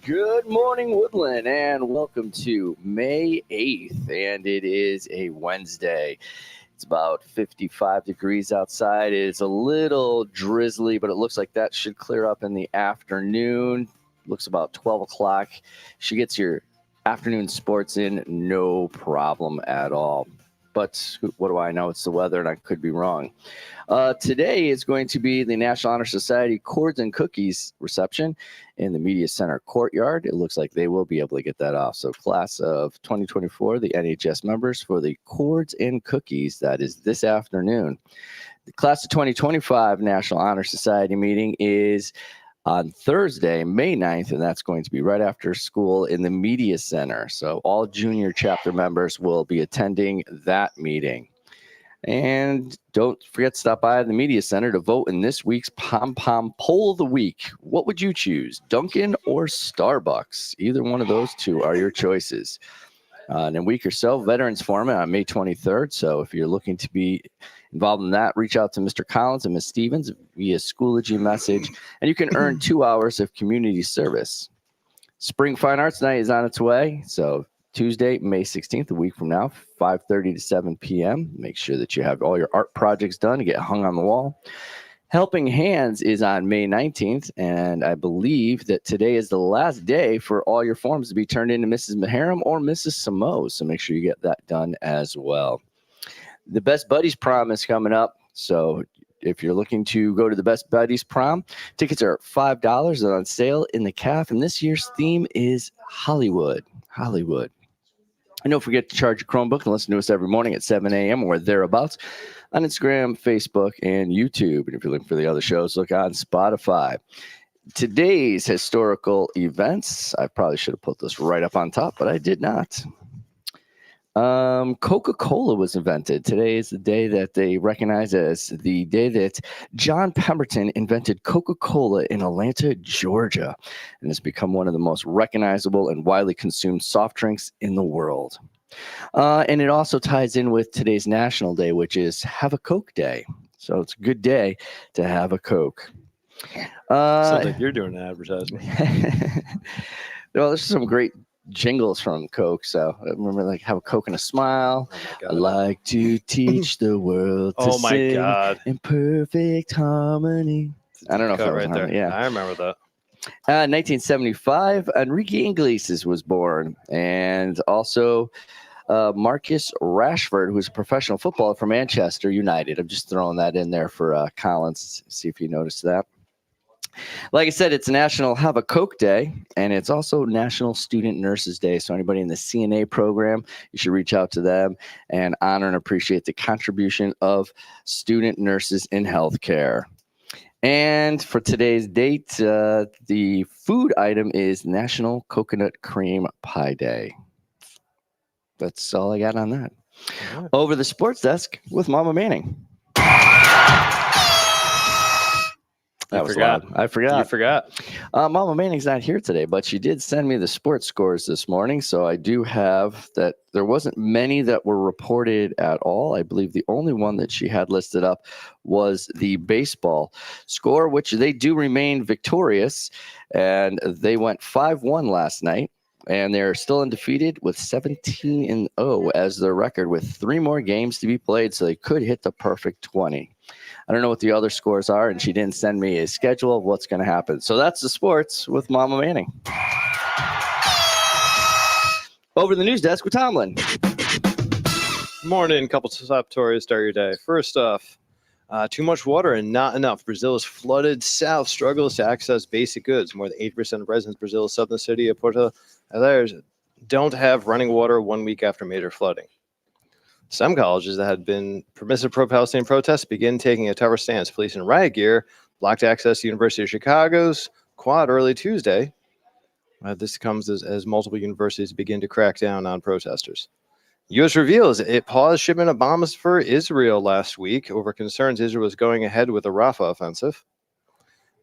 Good morning, Woodland, and welcome to May 8th, and it is a Wednesday. It's about 55 degrees outside. It's a little drizzly, but it looks like that should clear up in the afternoon. Looks about 12 o'clock. She gets your afternoon sports in, no problem at all. But what do I know? It's the weather, and I could be wrong. Today is going to be the National Honor Society Chords and Cookies reception in the Media Center courtyard. It looks like they will be able to get that off. So class of 2024, the NHS members for the Chords and Cookies, that is this afternoon. The class of 2025 National Honor Society meeting is on Thursday, May 9th, and that's going to be right after school in the Media Center. So all junior chapter members will be attending that meeting. And don't forget to stop by the Media Center to vote in this week's Pom Pom Poll of the Week. What would you choose, Dunkin' or Starbucks? Either one of those two are your choices. In a week or so, Veterans Forum on May 23rd. So if you're looking to be involved in that, reach out to Mr. Collins and Ms. Stevens via Schoology message, and you can earn 2 hours of community service. Spring Fine Arts Night is on its way. So Tuesday, May 16th, a week from now, 5:30 to 7 p.m. Make sure that you have all your art projects done to get hung on the wall. Helping Hands is on May 19th, and I believe that today is the last day for all your forms to be turned into Mrs. Maharam or Mrs. Samo, so make sure you get that done as well. The Best Buddies Prom is coming up, so if you're looking to go to the Best Buddies Prom, tickets are $5. They're on sale in the CAF, and this year's theme is Hollywood. And don't forget to charge your Chromebook and listen to us every morning at 7 a.m. or thereabouts on Instagram, Facebook, and YouTube. And if you're looking for the other shows, look on Spotify. Today's historical events, I probably should have put this right up on top, but I did not. Coca-Cola was invented. Today is the day that they recognize as the day that John Pemberton invented Coca-Cola in Atlanta, Georgia, and has become one of the most recognizable and widely consumed soft drinks in the world. And it also ties in with today's National Day, which is Have a Coke Day. So it's a good day to have a Coke. Sounds like you're doing an advertisement. Well, there's some great jingles from Coke. So I remember, like, have a Coke and a smile. I like to teach the world to sing in perfect harmony. I don't know if that was right there. Yeah, I remember that. 1975, Enrique Iglesias was born, and also Marcus Rashford, who's a professional footballer for Manchester United. I'm just throwing that in there for Collins. See if you noticed that. Like I said, it's National Have a Coke Day, and it's also National Student Nurses Day. So anybody in the CNA program, you should reach out to them and honor and appreciate the contribution of student nurses in healthcare. And for today's date, the food item is National Coconut Cream Pie Day. That's all I got on that. Right. Over the sports desk with Mama Manning. That was loud. I forgot. You forgot. Mama Manning's not here today, but she did send me the sports scores this morning. So I do have that. There wasn't many that were reported at all. I believe the only one that she had listed up was the baseball score, which they do remain victorious. And they went 5-1 last night. And they're still undefeated with 17-0 as their record with 3 more games to be played. So they could hit the perfect 20. I don't know what the other scores are, and she didn't send me a schedule of what's going to happen. So that's the sports with Mama Manning. Over the news desk with Tomlin. Morning. Couple of top stories to start your day. First off, too much water and not enough. Brazil's flooded south struggles to access basic goods. More than 80% of residents of Brazil's southern city of Porto Alegre don't have running water 1 week after major flooding. Some colleges that had been permissive pro-Palestinian protests begin taking a tougher stance. Police in riot gear blocked access to University of Chicago's quad early Tuesday. This comes as multiple universities begin to crack down on protesters. U.S. reveals it paused shipment of bombs for Israel last week over concerns Israel was going ahead with the Rafah offensive.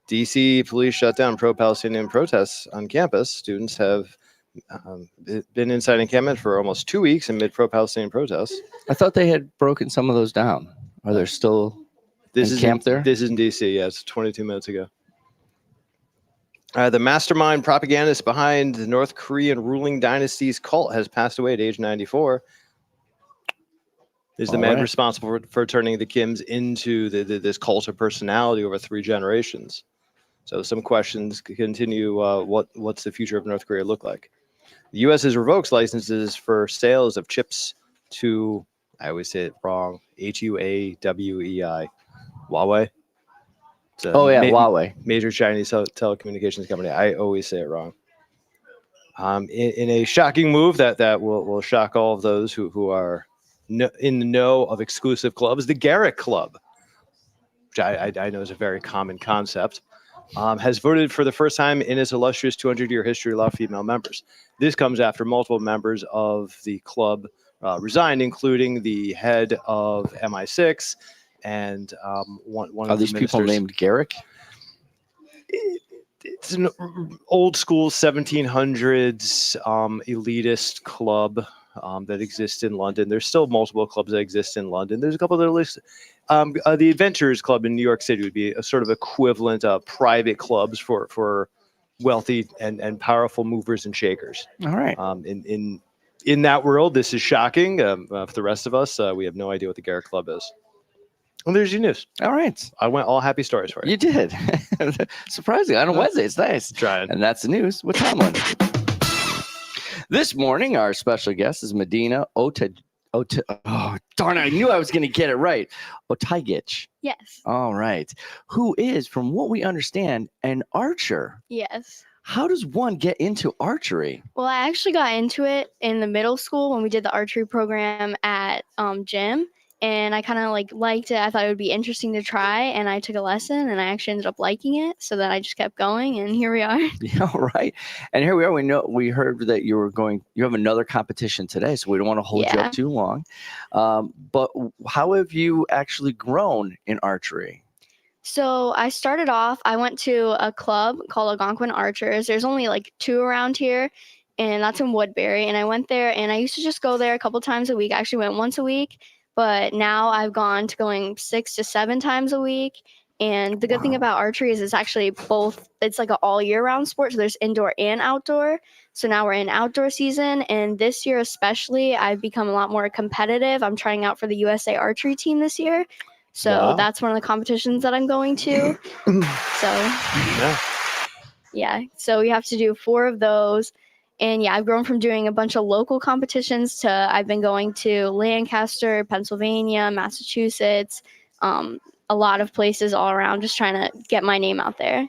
D.C. police shut down pro-Palestinian protests on campus. Students have been inside encampment for almost 2 weeks amid pro-Palestinian protests. I thought they had broken some of those down. Are there still encamped there? This is in D.C., yes, 22 minutes ago. The mastermind propagandist behind the North Korean ruling dynasty's cult has passed away at age 94. Is the All man right. responsible for turning the Kims into this cult of personality over 3 generations? So some questions continue. What's the future of North Korea look like? The U.S. has revoked licenses for sales of chips to, I always say it wrong, Huawei. Huawei. It's a Oh yeah, Huawei. major Chinese telecommunications company. I always say it wrong. In a shocking move that will shock all of those who are in the know of exclusive clubs, the Garrick Club, which I know is a very common concept, has voted for the first time in its illustrious 200-year history to allow female members. This comes after multiple members of the club resigned, including the head of MI6 and one Are of these the people ministers. named Garrick? It's an old school 1700s elitist club that exists in London. There's still multiple clubs that exist in London. There's a couple that are listed. The Adventurers Club in New York City would be a sort of equivalent of private clubs for wealthy and powerful movers and shakers. All right. In that world, this is shocking. For the rest of us, we have no idea what the Garrett Club is. And there's your news. All right. I went all happy stories for you. You did. Surprising. On a Wednesday. It's nice. Trying. And that's the news with Tomlin. This morning, our special guest is Medina Otajagic. Oh, darn, I knew I was going to get it right. Otajagic. Yes. All right. Who is, from what we understand, an archer. Yes. How does one get into archery? Well, I actually got into it in the middle school when we did the archery program at gym. And I kind of liked it. I thought it would be interesting to try, and I took a lesson, and I actually ended up liking it. So then I just kept going, and here we are. Yeah, right. And here we are. We heard that you have another competition today, so we don't want to hold you up too long. But how have you actually grown in archery? So I started off, I went to a club called Algonquin Archers. There's only 2 around here, and that's in Woodbury. And I went there, and I used to just go there a couple times a week. I actually went once a week. But now I've gone to going 6 to 7 times a week. And the good thing about archery is it's actually both, it's like an all year round sport. So there's indoor and outdoor. So now we're in outdoor season. And this year especially, I've become a lot more competitive. I'm trying out for the USA archery team this year. So that's one of the competitions that I'm going to. So we have to do 4 of those. And yeah, I've grown from doing a bunch of local competitions to I've been going to Lancaster, Pennsylvania, Massachusetts, a lot of places all around, just trying to get my name out there.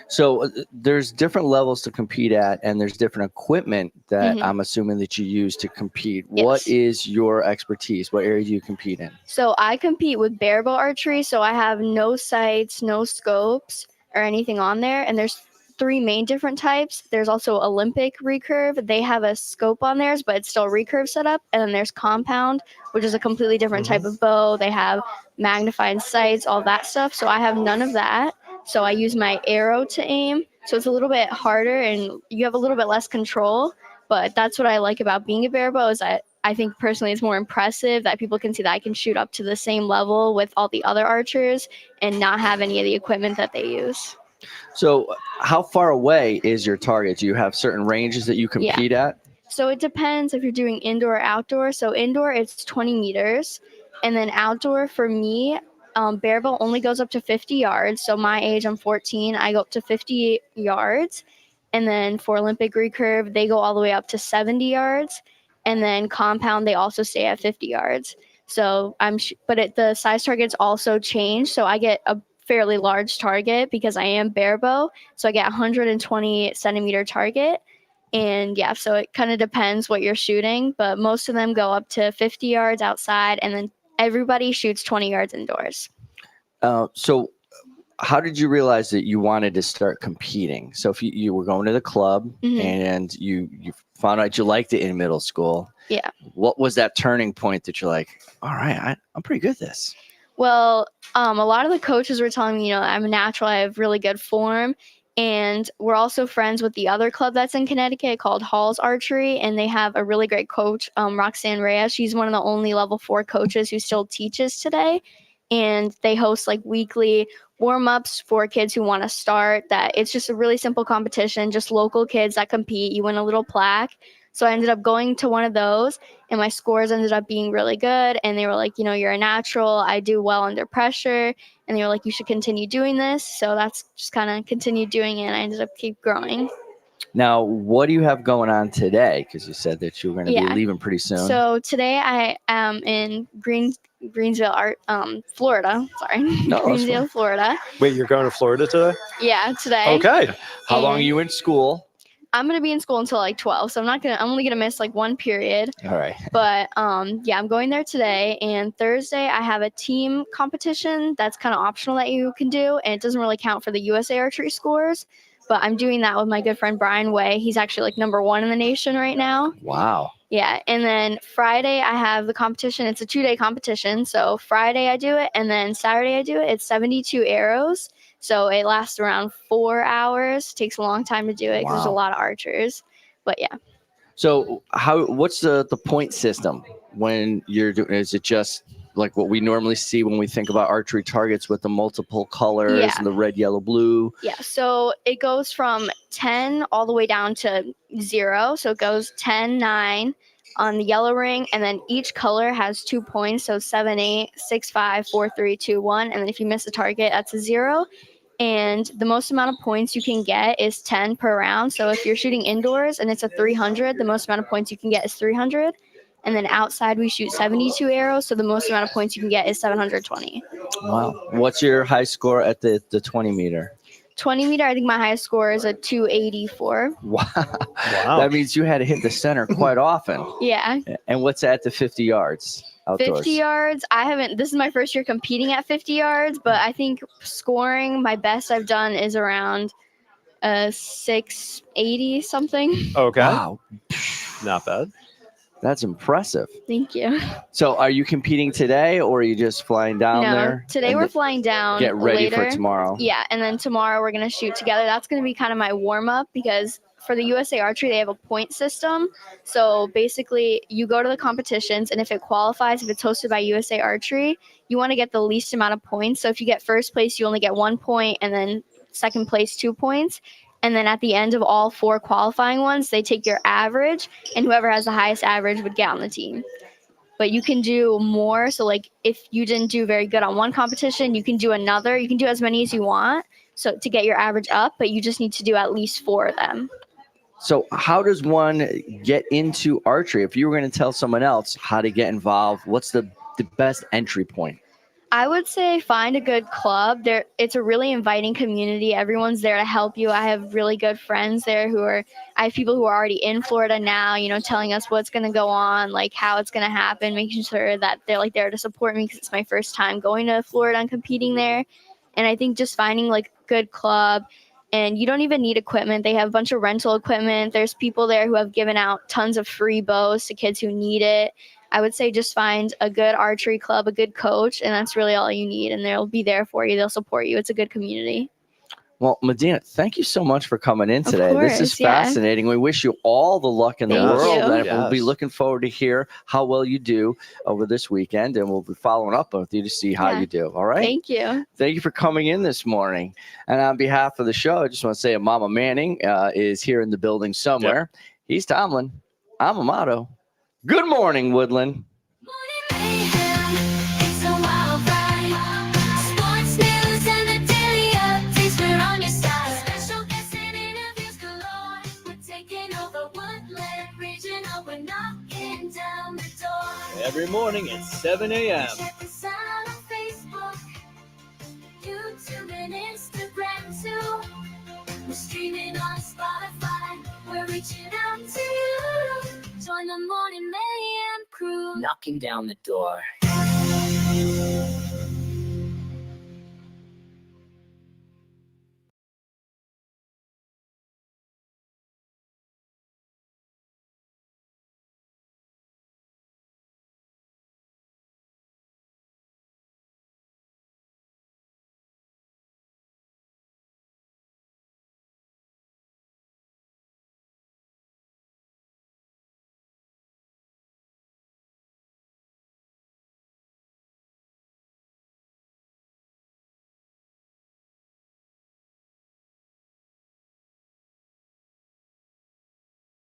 So there's different levels to compete at, and there's different equipment that I'm assuming that you use to compete. Yes. What is your expertise? What area do you compete in? So I compete with barebow archery. So I have no sights, no scopes or anything on there. And there's 3 main different types. There's also Olympic recurve. They have a scope on theirs, but it's still recurve setup. And then there's compound, which is a completely different type of bow. They have magnified sights, all that stuff. So I have none of that. So I use my arrow to aim. So it's a little bit harder and you have a little bit less control. But that's what I like about being a barebow is that I think personally it's more impressive that people can see that I can shoot up to the same level with all the other archers and not have any of the equipment that they use. So how far away is your target? Do you have certain ranges that you compete at? So it depends if you're doing indoor or outdoor. So indoor, it's 20 meters. And then outdoor for me, barebow only goes up to 50 yards. So my age, I'm 14, I go up to 50 yards. And then for Olympic recurve, they go all the way up to 70 yards. And then compound, they also stay at 50 yards. So the size targets also change. So I get a fairly large target because I am barebow. So I get 120 centimeter target. And yeah, so it kind of depends what you're shooting, but most of them go up to 50 yards outside and then everybody shoots 20 yards indoors. So how did you realize that you wanted to start competing? So if you were going to the club and you found out you liked it in middle school. Yeah. What was that turning point that you're like, all right, I'm pretty good at this? Well, a lot of the coaches were telling me, I'm a natural, I have really good form. And we're also friends with the other club that's in Connecticut called Hall's Archery. And they have a really great coach, Roxanne Reyes. She's one of the only level 4 coaches who still teaches today. and they host like weekly warm-ups for kids who want to start. That it's just a really simple competition, just local kids that compete. You win a little plaque. So I ended up going to one of those, and my scores ended up being really good. And they were like, you're a natural. I do well under pressure. And they were like, you should continue doing this. So that's just kind of continued doing it. And I ended up keep growing. Now, what do you have going on today? Because you said that you were going to be leaving pretty soon. So today I am in Greensville, Florida. Sorry, No, Greensville, Florida. Wait, you're going to Florida today? Yeah, today. Okay. How long are you in school? I'm gonna be in school until like 12, so I'm only gonna miss like one period. All right. But yeah, I'm going there today, and Thursday I have a team competition that's kind of optional that you can do, and it doesn't really count for the USA archery scores. But I'm doing that with my good friend Brian Way. He's actually like #1 in the nation right now. Wow. Yeah, and then Friday I have the competition. It's a 2-day competition, so Friday I do it, and then Saturday I do it. It's 72 arrows. So it lasts around 4 hours. Takes a long time to do it because there's a lot of archers. But yeah. So what's the point system when you're doing? Is it just like what we normally see when we think about archery targets with the multiple colors and the red, yellow, blue? Yeah. So it goes from 10 all the way down to 0. So it goes 10, 9 on the yellow ring, and then each color has 2 points. So 7, 8, 6, 5, 4, 3, 2, 1. And then if you miss a target, that's a 0. And the most amount of points you can get is 10 per round. So if you're shooting indoors and it's a 300, the most amount of points you can get is 300. And then outside we shoot 72 arrows. So the most amount of points you can get is 720. Wow. What's your high score at the 20 meter? 20 meter, I think my highest score is a 284. Wow. That means you had to hit the center quite often. Yeah. And what's at the 50 yards? Outdoors? 50 yards. This is my first year competing at 50 yards, but I think scoring, my best I've done is around 680 something. Okay. Wow. Not bad. That's impressive. Thank you. So are you competing today, or are you just flying down there? Today we're flying down. Get ready later for tomorrow. Yeah, and then tomorrow we're going to shoot together. That's going to be kind of my warm-up, because for the USA Archery, they have a point system. So basically, you go to the competitions, and if it qualifies, if it's hosted by USA Archery, you want to get the least amount of points. So if you get first place, you only get 1 point, and then second place, 2 points. And then at the end of all 4 qualifying ones, they take your average, and whoever has the highest average would get on the team. But you can do more. So like if you didn't do very good on one competition, you can do another. You can do as many as you want, so to get your average up, but you just need to do at least 4 of them. So how does one get into archery? If you were going to tell someone else how to get involved, what's the best entry point? I would say find a good club. It's a really inviting community. Everyone's there to help you. I have really good friends there I have people who are already in Florida now, telling us what's going to go on, like how it's going to happen, making sure that they're like there to support me because it's my first time going to Florida and competing there. And I think just finding like a good club, and you don't even need equipment. They have a bunch of rental equipment. There's people there who have given out tons of free bows to kids who need it. I would say just find a good archery club, a good coach, and that's really all you need. And they'll be there for you. They'll support you. It's a good community. Well, Medina, thank you so much for coming in today. Of course, this is fascinating. We wish you all the luck in the Thank world. you. And we'll be looking forward to hear how well you do over this weekend. And we'll be following up with you to see how you do. All right? Thank you. Thank you for coming in this morning. And on behalf of the show, I just want to say Mama Manning is here in the building somewhere. Yep. He's Tomlin. I'm Amato. Good morning, Woodland. Every morning at 7 a.m. Check us out on Facebook, YouTube, and Instagram too. We're streaming on Spotify. We're reaching out to you. Join the Morning Mayhem crew. Knocking down the door.